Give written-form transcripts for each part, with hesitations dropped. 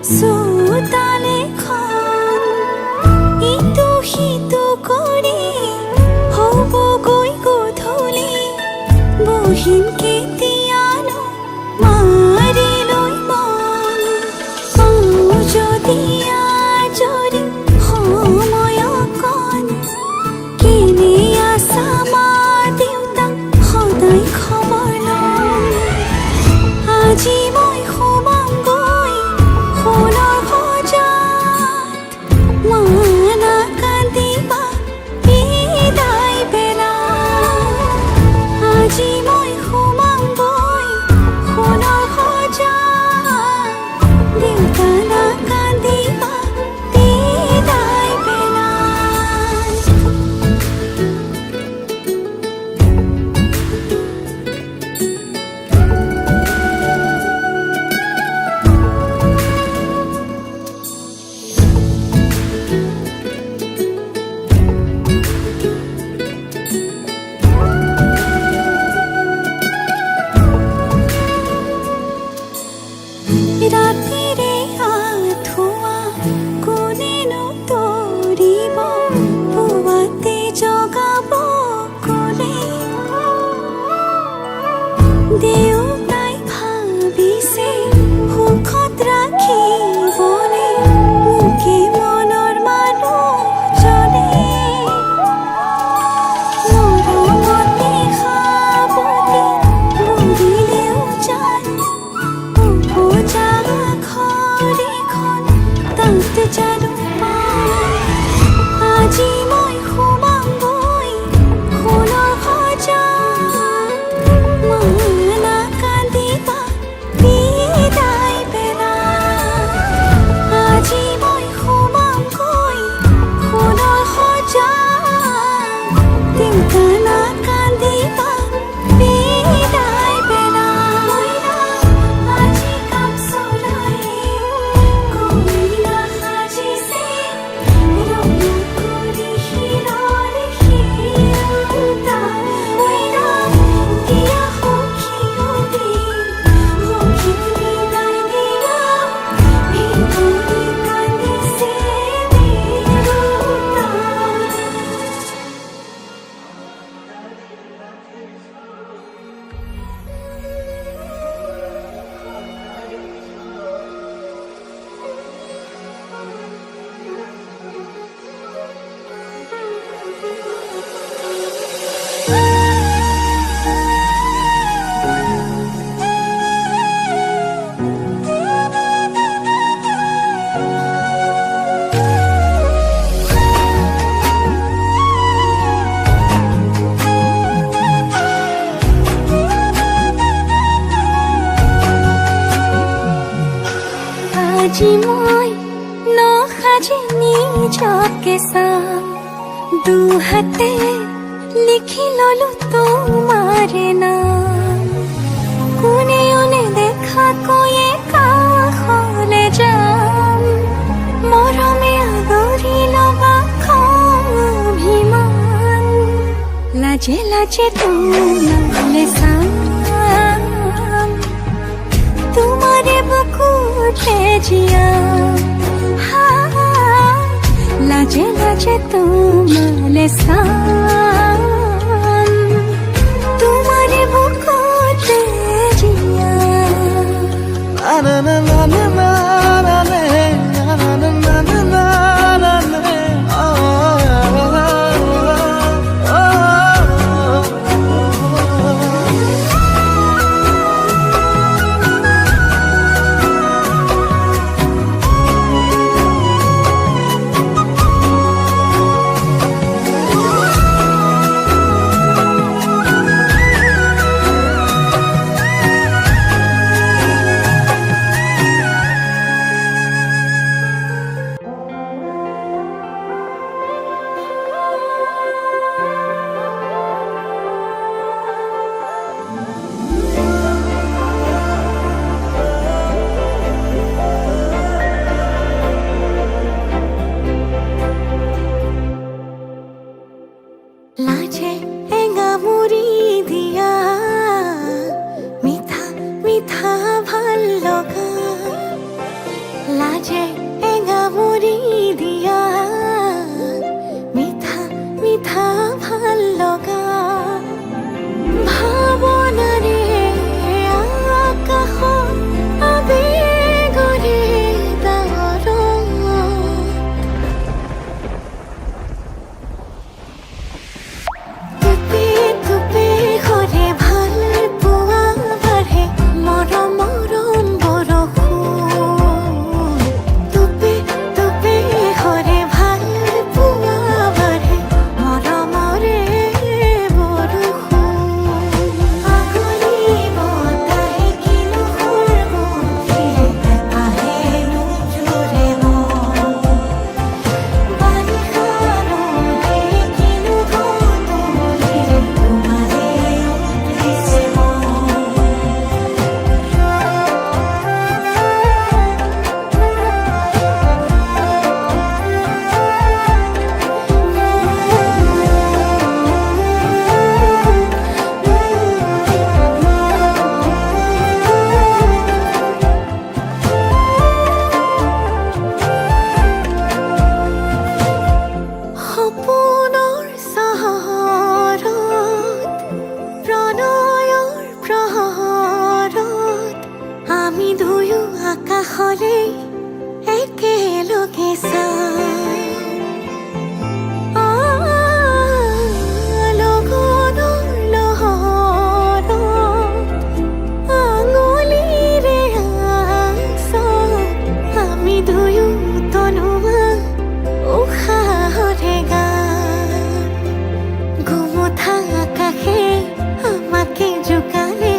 চোতালে খন ইটো সিটো কৰি হ'বগৈ গধূলি বহিম কেতিয়ানো মাৰি লৈ মন পাওঁ যদি আজৰি সময় অকণ কেনে আছা মা দেউতাক সদায় খবৰ লওঁ আজি মই সোমামগৈ সোণৰ সজাত মা নাকান্দিবা বিদায় বেলা আজি মই সোমামগৈ সোণৰ সজাত দেউতা নাকান্দিবা বিদায় বেলা ৰাতিৰে আঁঠুৱা কোনেনো তৰিব পুৱাতে জগাব ক'লে দেউতাই ভাবিছে সুখত ৰাখিবলে মোকে মনৰ মানুহজনে মৰমতে সাৱটি বুলিলেও জান উপজা ঘৰখন তাত জানো পাই আজি মই সোমামগৈ সোণৰ সজাত মা নাকান্দিবা বিদায় বেলা আজি মই সোমামগৈ সোণৰ সজাত দেউতা নাকান্দিবা বিদায় বেলা আজি কাম চলাই কইনা সাজিছে ৰঙা কৰি শিৰৰ শিৰোতা দিয়া সখীয়তে সখীক বিদায় দিয়া ভিতৰি কান্দিছে দেউতা আজি মই নসাজি নিজকে চাম দুহাতে লিখি ললো তোমাৰে নাম কোনেও নেদেখাকৈয়ে কাষলে যাম মৰমে আদৰি ল'বা খং অভিমান লাজে লাজে তোমালে চাম তোমারে বুকুতে জিয়া লাজে লাজে তোমালে সাম তোমারে বুকুতে জিয়া na na na na na na na na na na na হলে একেলগে লগনৰ লহৰত আঙুলিৰে আমি দুয়ো তনুৱা উশাহৰে গান গোমঠা আকাশে আমাকে জোকানে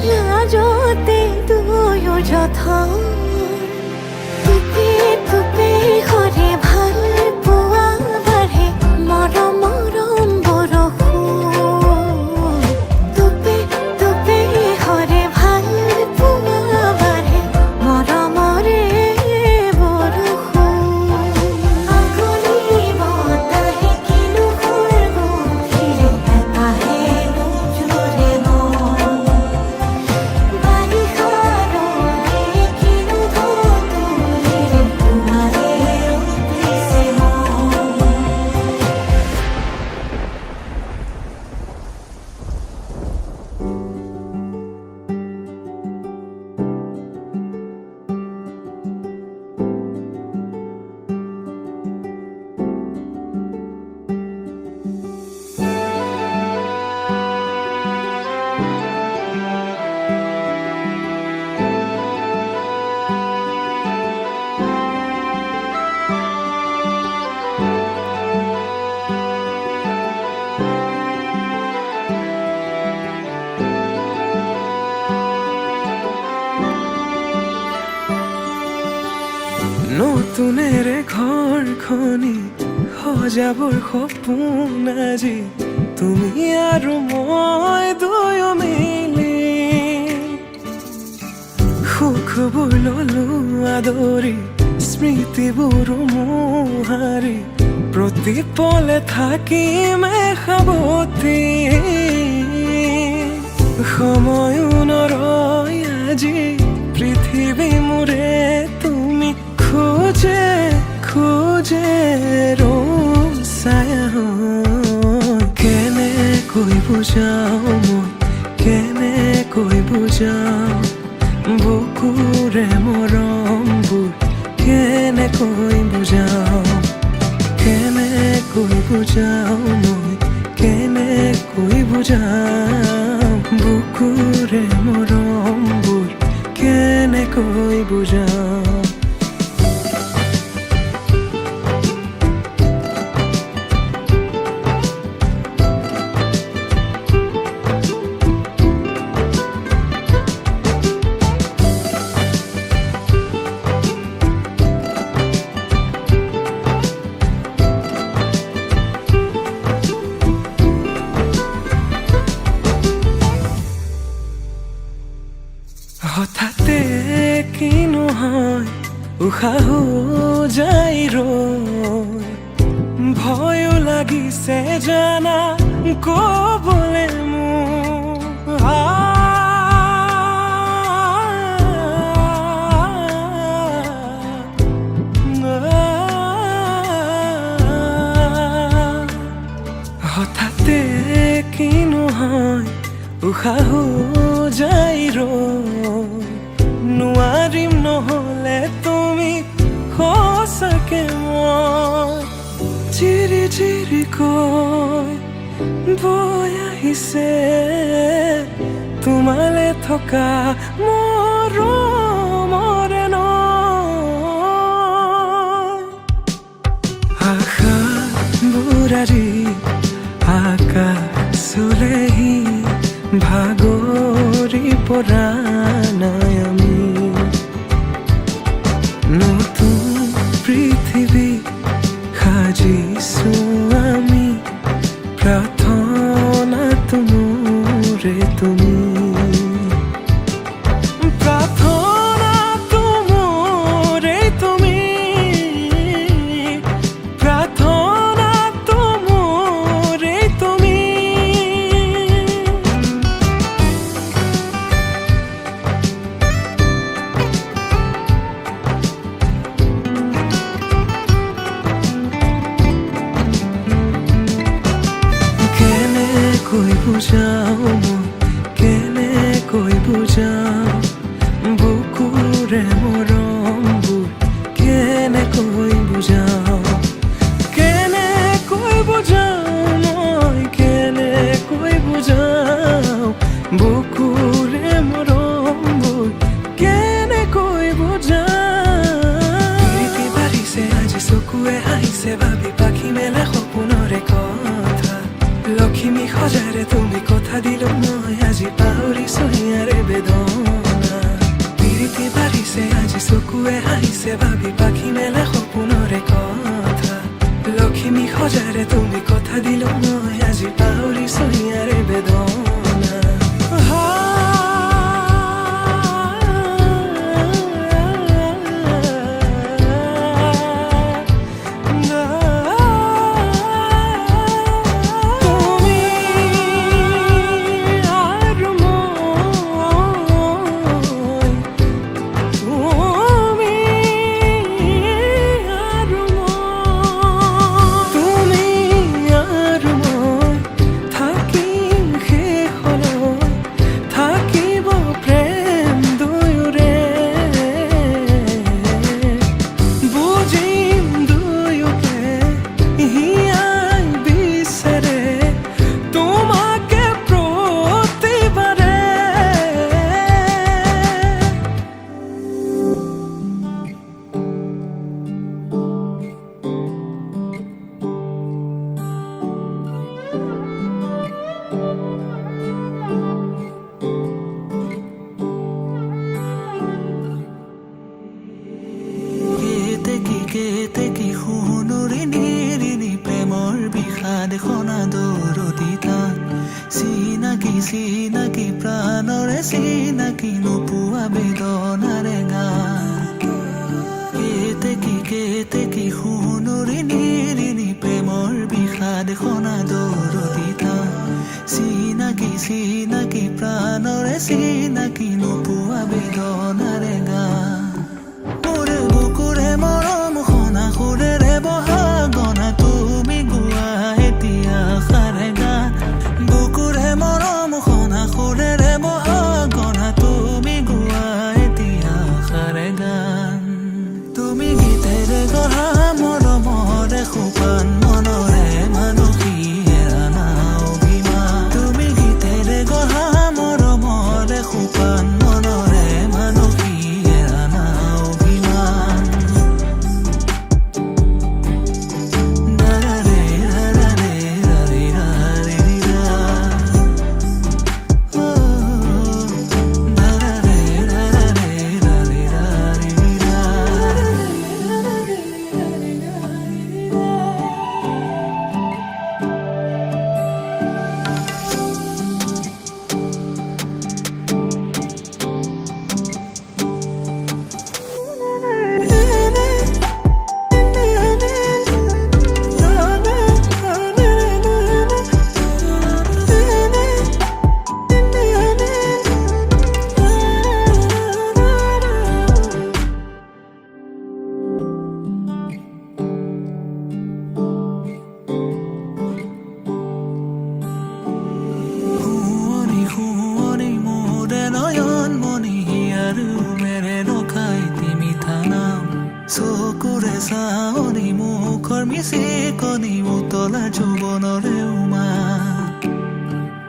লাজতে দুয়ো যথন টুপে টুপে সৰে ভাল পোৱা বাঢ়ে মৰম মৰম বৰষুণ টুপে টুপে সৰে ভাল পোৱা বাঢ়ে মৰমৰে বৰষুণ আগুলি বতাহে কিনো সুৰগুঠিৰে আহে নোজোৰে মন বাৰিষাৰো কিনো ধতুলিৰে তোমাৰে উঠিছে মন নতুনেৰে ঘৰখনি সজাবৰ সপোন আজি তুমি আৰু মই দুয়ো মিলি সুখবোৰ ললো আদৰি স্মৃতিবোৰ মোহাৰি প্ৰতি পলে থাকিমে সাৱতি সময়ো নৰয় আজি পৃথিৱী মোৰে তুমি খোজে খোজে ৰচায়া কেনেকৈ বুজাওঁ মই কেনেকৈ বুজাওঁ বুকুৰে মৰমবোৰ কেনেকৈ বুজাওঁ কেনেকৈ বুজাওঁ মই কেনেকৈ বুজাওঁ বুকুৰে মৰমবোৰ কেনেকৈ বুজাওঁ হঠাতে কিনো হয় উশাহো যাই ৰৈ ভয়ো লাগিছে জানা ক'বলে মোৰ হঠাতে কিনো হয় উশাহো যাই ৰৈ নোৱাৰিম নহ'লে তুমি সঁচাকে মই চিৰি চিৰিকৈ বৈ আহিছে তোমালে থকা মৰমৰে নৈ আশাবোৰ আজি আকাশলেহি ভাগৰি পৰা নাই আমি নতুন পৃথিৱী সাজিছো আমি প্ৰাৰ্থনা তোমোৰে তুমি প্ৰাৰ্থনা তোমোৰে তুমি প্ৰাৰ্থনা তোমোৰে তুমি কেনেকৈ বুজাওঁ মই কেনেকৈ বুজাওঁ বুকুৰে মৰম বুজাও কেনেকৈ বুজাও মই কেনেকৈ বুজাও বুকুৰে মৰমবোৰ কেনেকৈ বুজাও প্ৰীতি বাঢ়িছে আজি চকুৱে হাঁহিছে ভাবি পাখি মেলে সপোনৰে কথা লখিমী সজাৰে তুমি কথা দিলো মই আজি পাহৰিছো ইয়াৰে বেদনা প্ৰীতি বাঢ়িছে আজি চকুৱে হাঁহিছে ভাবি পাখি মেলে সপোনৰে কথা লখিমী সজাৰে তুমি কথা দিলো মই আজি পাহৰিছো ইয়াৰে বেদনা কেতে কি শুনুৰি নিৰিনি প্ৰেমৰ বিষাদ খনা দৌৰতি তাত চিনাকি চিনাকি প্ৰাণৰে চিনাকি নোপোৱা বেদনাৰে গান কেতে কি শুনুৰি নিৰিনি প্ৰেমৰ বিষাদ খনা দৌৰতি তাত চিনাকি চিনাকি প্ৰাণৰে চিনাকি নোপোৱা বেদনাৰে গান মোৰে বুকুৰে মৰম খনা সুৰেৰে বহাগনা তুমি গোৱা এতিয়া সাৰে গান বুকুৰে মৰম খনা সুৰেৰে বহাগনা তুমি গোৱা এতিয়া সাৰে গান তুমি গীতেৰে গঢ়া মৰমৰে সোপান মনৰে মানসী হেৰানা অভিমান তুমি গীতেৰে গঢ়া মৰমৰে সোপান মনৰে মানসী হেৰানা অভিমান চকুৰে চাৱনি মুখৰ মিচি কণি উতলা যৌৱনৰে উমা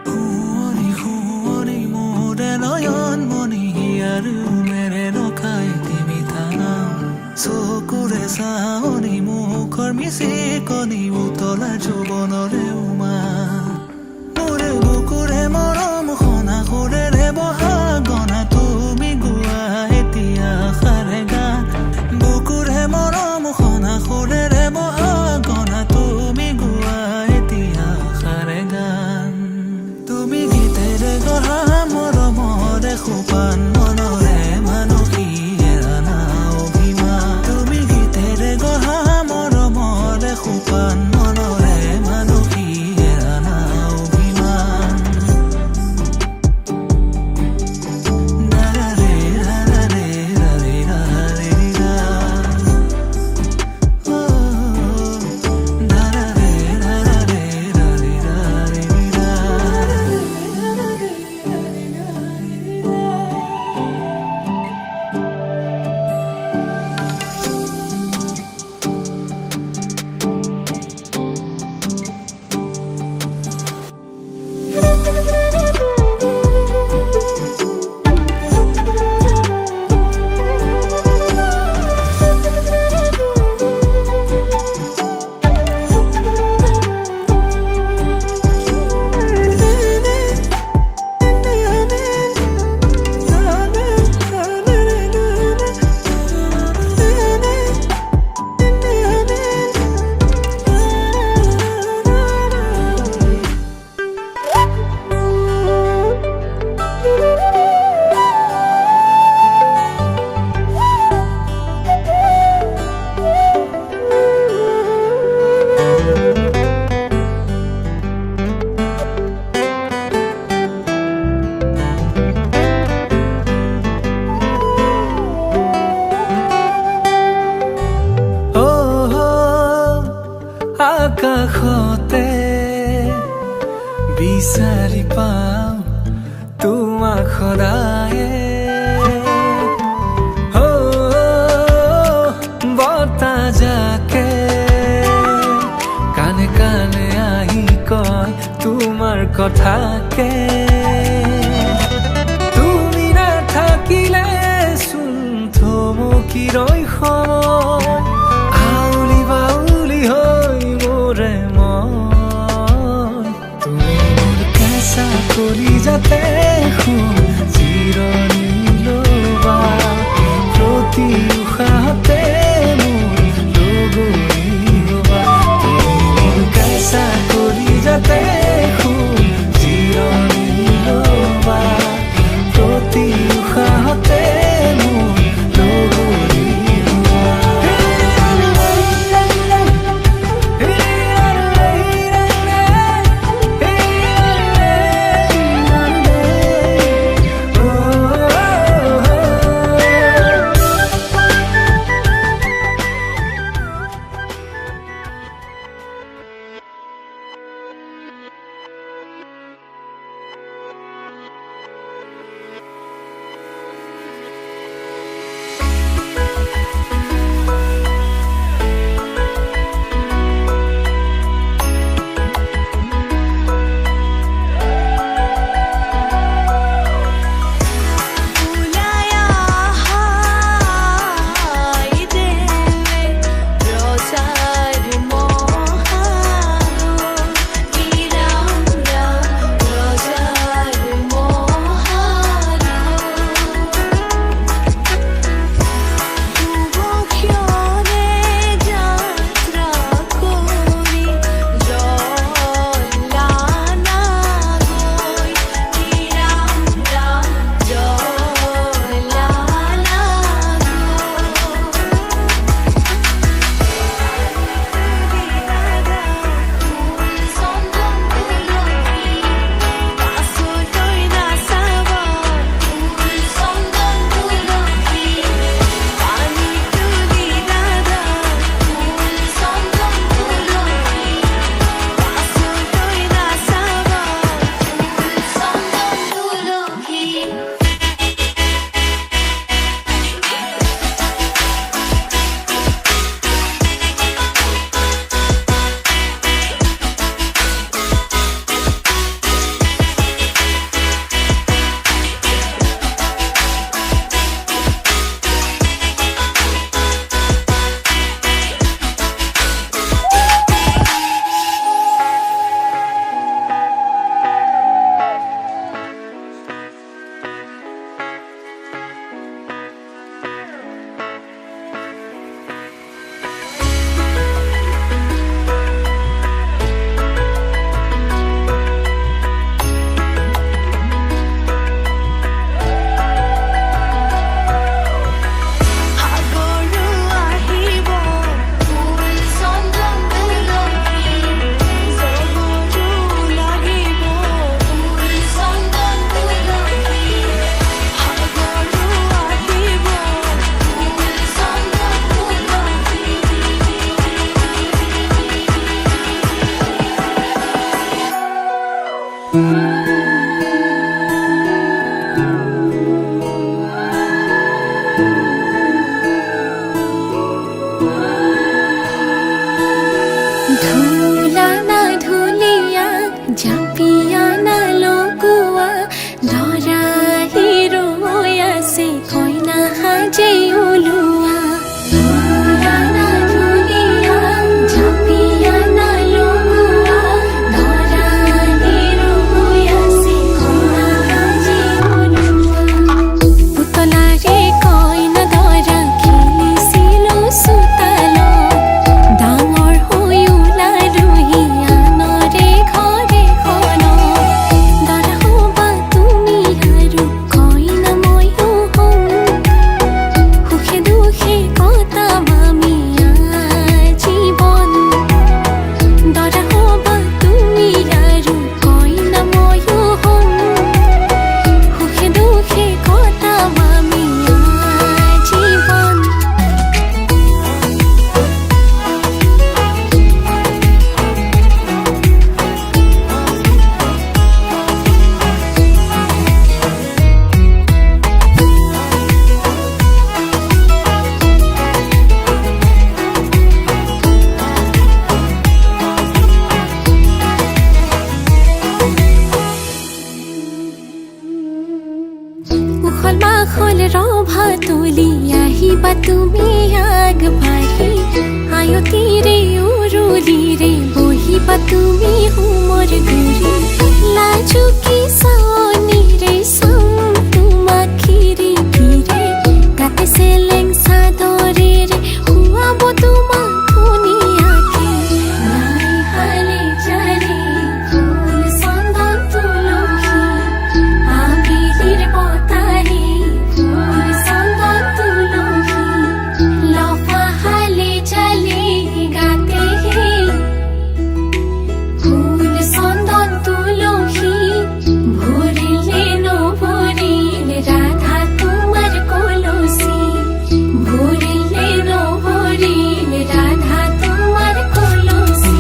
শুৱনি শুৱনি মোৰে নয়ন মণি আৰু মেৰে ৰখাই তিমি থানাম চকুৰে চাৱনি মুখৰ মিচি কণি উতলা যৌৱনৰে উমা মোৰে বুকুৰে মৰম খনা সুৰেৰে বহাগনা তুমি গোৱা এতিয়া সাৰে গান বুকুৰে মৰম খনা সুৰেৰে বহাগনা তুমি গোৱা এতিয়া সাৰে গান তুমি গীতেৰে গঢ়া মৰমৰে সোপান মনৰে মানসী হেৰানা অভিমান তুমি গীতেৰে গঢ়া মৰমৰে সোপান মনৰে মানসী হেৰানা কথাকে তুমি নাথাকিলে চোন থমকি ৰৈ সময় আউলি বাউলি হৈ মোৰে মন তুমি মোৰ কেঁচা কলিজাতে শুন জিৰণি ল'বা প্ৰতি উশাহতে মোৰ লগৰী হ'বা তুমি মোৰ কেঁচা কলিজাতে শুন জিৰণি ল'বা প্ৰতি উশাহতে মোৰ লগৰী ধুলা না ধুলিয়া জাপিয়া না লগোৱা লৰা হিৰৈ আছে কইনা সাজে ওলোৱা ধুলা না ধুলিয়া জাপিয়া না লগোৱা লৰা হিৰৈ আছে কইনা সাজে ওলোৱা পুতলাৰে কইনা দৰা খেলিছিলো চোতালত ডাঙৰ হৈ ওলালো হিয়ানৰে ঘৰে খনত তুমি আগবাঢ়ি আয়তিৰে উৰুলিৰে বহিবা তুমি হোমৰ গুৰি লাজুকী চাৱনিৰে চাম তোমাক খিৰি খিৰে গাতে চেলেং চাদৰেৰে শুৱাব তোমাক ধুনীয়াকে নাই হালে জালে ফুল চন্দন তুলসী আবিলিৰ বতাহে ফুল চন্দন তুলসী লফা হালে জালে গাতে ফুল চন্দন তুলসী ভরিলে নভরিল রাধা তোমার কলসি ভরিলে নভরিল রাধা তোমার কলসি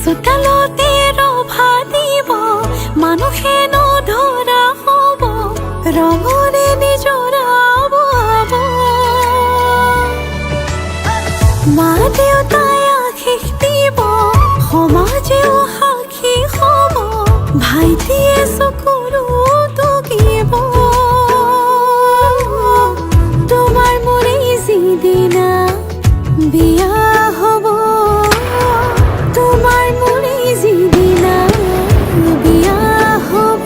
চোতালতে ৰভা দিব মানুহে নধৰা হ'ব ৰঙৰে নিজৰাব মা দেউতাই আশীষ দিব সমাজেও সাক্ষী হ'ব ভাইটিয়ে চকুৰো টুকিব তোমাৰ মোৰে যিদিনা বিয়া হ'ব তোমাৰ মোৰে যিদিনা বিয়া হব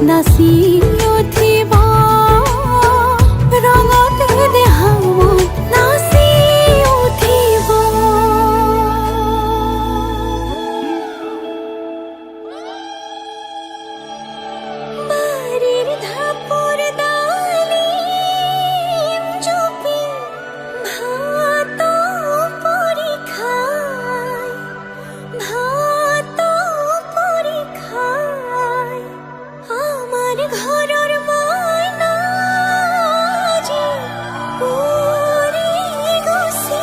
নাচি উঠিব ৰঙতে দেহাও নাচি উঠিব বাড়িৰ ধাপৰ ডালিম জুপি ভাত পৰীক্ষায় আমাৰ ঘৰেৰ ময়না যে পৰে গুছি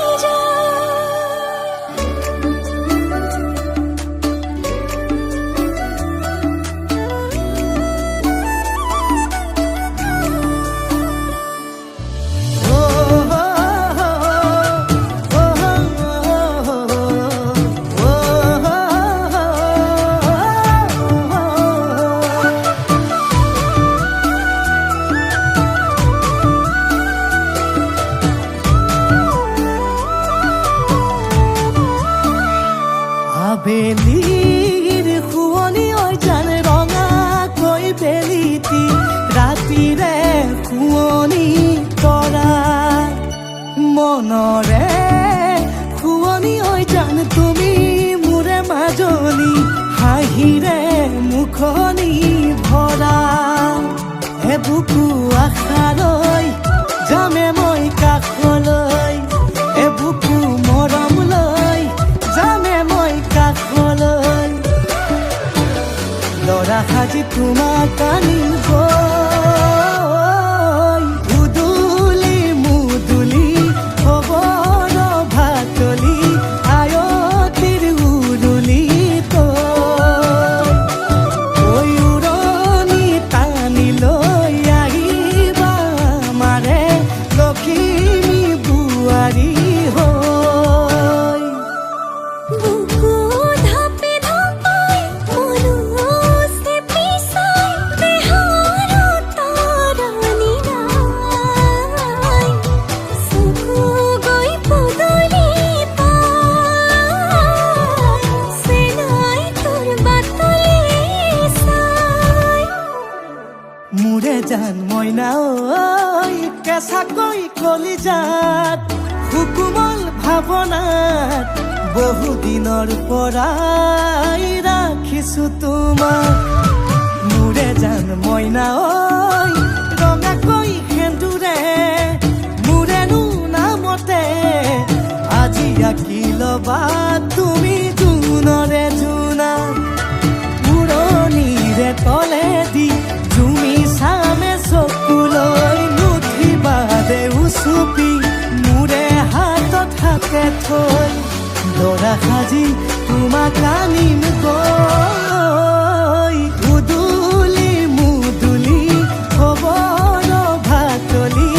আবেলিৰ শুৱনি ঐ জান ৰঙাকৈ বেলিটি ৰাতিৰে শুৱনি তৰা মনৰে শুৱনি ঐ জান তুমি মোৰে মাজনী হাঁহিৰে মুখনি ভৰা এবুকু আশালৈ যামে মই কাষলৈ এবুকু মৰম লৈ যামে মই কাষলৈ লৰা সাজি তোমাক আনিম উদুলি মুদুলি খবৰ ভাতলি আয়তিৰ উৰুলি তই উৰণি টানি লৈ আহিবা মাৰে লখিমী বোৱাৰী হৈ বুকু ধাপে ধাপাই মনো চেপি চাই দেহাৰ তৰণি নাই চকু গৈ পদূলি পাই চেনাই তোৰ বাটলি চাই মোৰে জান মইনা ঐ কেঁচাকৈ কলিজাত সুকুমল ভাৱনাত বহুদিনৰ পৰাই ৰাখিছো তোমাক মোৰে জান মইনা ঐ ৰঙাকৈ সেন্দুৰে মোৰেনো নামতে আজি আঁকি ল'বা তুমি জোনৰে জোনা উৰণিৰে তলেদি তুমি চামে চকুলৈ নুঠিবা দে উচুপি মোৰে হাতত হাতে থৈ দৰা সাজি তোমাক আনিম গৈ উদুলি মুদুলি খবৰ ভাতলি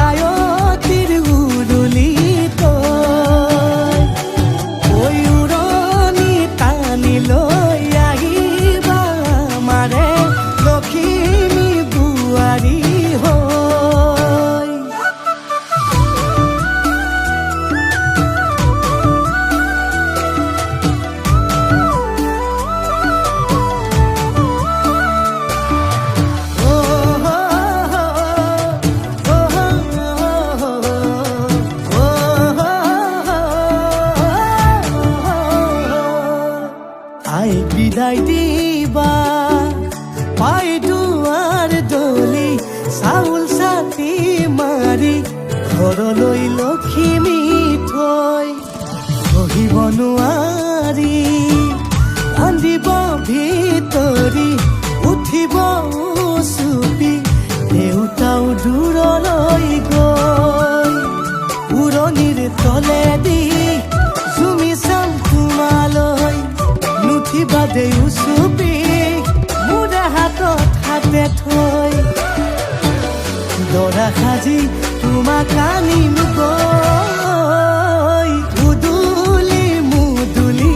আয়তিৰ উৰুলি তই উৰণি টানি লৈ আহিবা মাৰে লখিমী বোৱাৰী হৈ আই বিদায় দিবা পাই দুৱাৰ দলি চাউল চাটি মাৰি ঘৰলৈ লখিমী থৈ সহিব নোৱাৰি কান্দিব ভিতৰি উঠিব চুপি দেউতাও দূৰলৈ গৈ উৰণিৰ তলেদি জুমি চাম তোমালৈ নুঠিবা দেউ চুপি মোৰে হাতত হাতে থৈ দৰা সাজি তোমাক আনিম গৈ উদুলি মুদুলি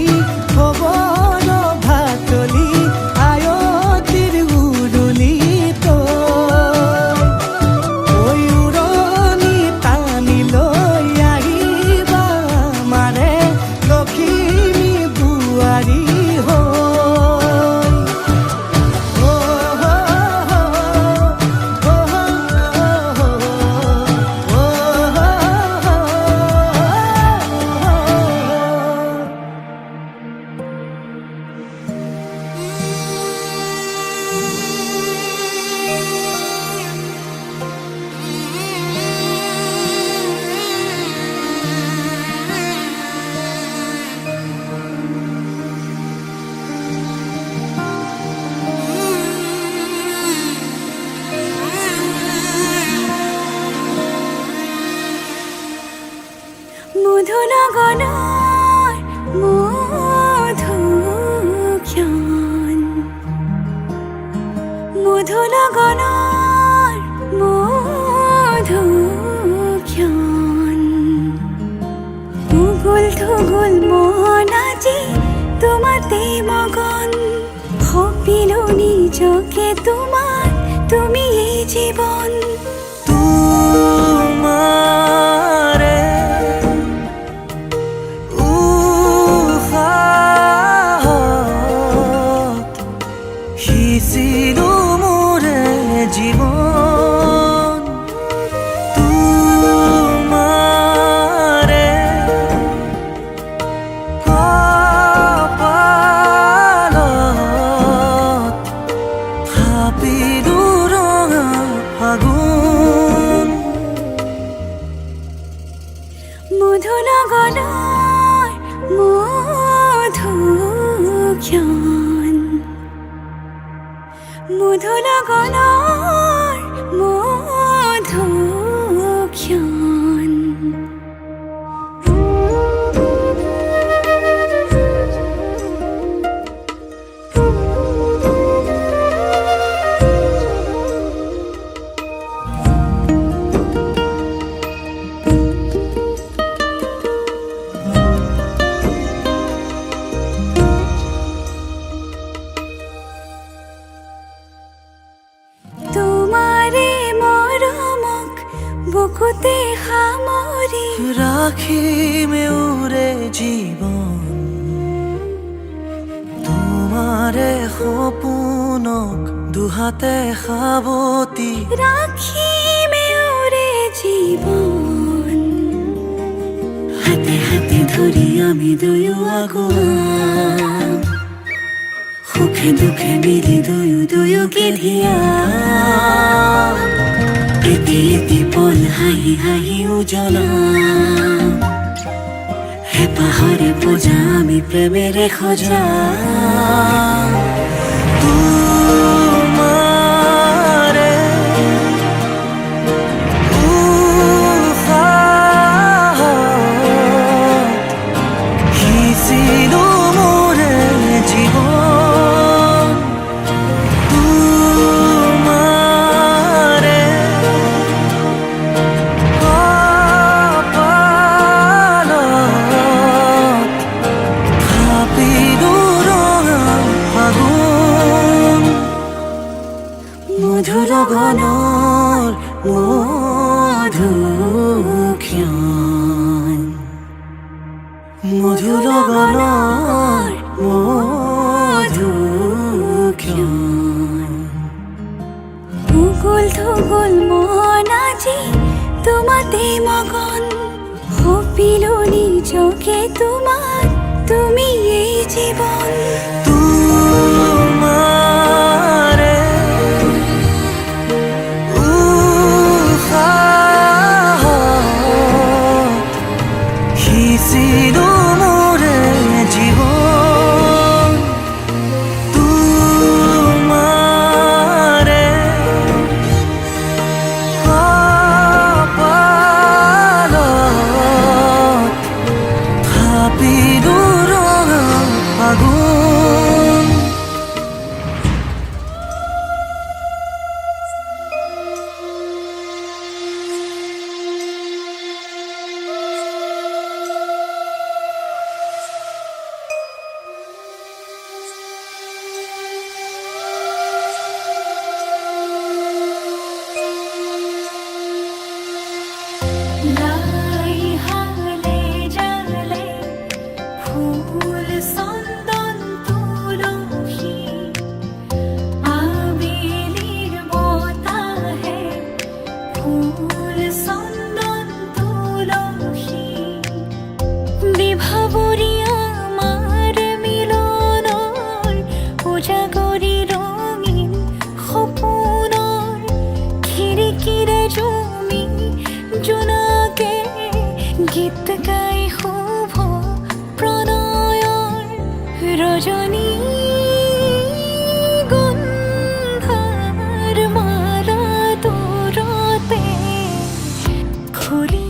খবৰ ভাতলি আয়তিৰ উৰুলি তই উৰণি টানি লৈ আহিবা মাৰে লখিমী বোৱাৰী হৈ মধু লগনৰ মধুক্ষণ উগুল থুগুল মন আজি তোমাতে মগন সপিলো নিজকে তোমাক তুমি এই জীৱন তোমাৰে উশাহত সিঁচিলো মোৰে জীৱন তোমাৰে কপালত থাপিলো ৰঙা ফাগুন মধু লগনৰ মধুক্ষণ মধু লগনৰ মধুক্ষণ তোমাৰে মৰমক বুকুতে সামৰি ৰাখিমে ওৰে জীৱন তোমাৰে সপোনক দুহাতে সাৱতি ৰাখিমে ওৰে জীৱন হাতে হাতে ধৰি আমি দুয়ো আগুৱাম সুখে দুখে মিলি দুয়োকে ধিয়াম এটি এটি পল হাঁহি হাঁহি উজ্বলাম হেঁপাহৰে পূজা আমি প্ৰেমেৰে সজাম তোমাৰে উশাহত সিঁচিলো মোৰে জীৱন তোমাৰে কপালত থাপিলো ৰঙা ফাগুন মধু লগনৰ মধুক্ষণ মধু লগনৰ মধুক্ষণ উগুল থুগুল মন আজি তোমাতে মগন সপিলো নিজকে তোমাক তুমি এই জীৱন তোমাৰে উশাহত সিঁচিলো মোৰে জীৱন তোমাৰে কপালত থাপিলো ৰঙা ফাগুন লাই হালে জালে ফুল চন্দন তুলসী আবেলিৰ বতাহে ফুল চন্দন তুলসী বিভাবৰী আমাৰ মিলনৰ উজাগৰি ৰঙীন সপোনৰ খিৰিকীৰে জমি জোনাকে গীত গাই শুভ প্ৰণয়ৰ ৰজনী গন্ধাৰ মালা তোৰতে খুলি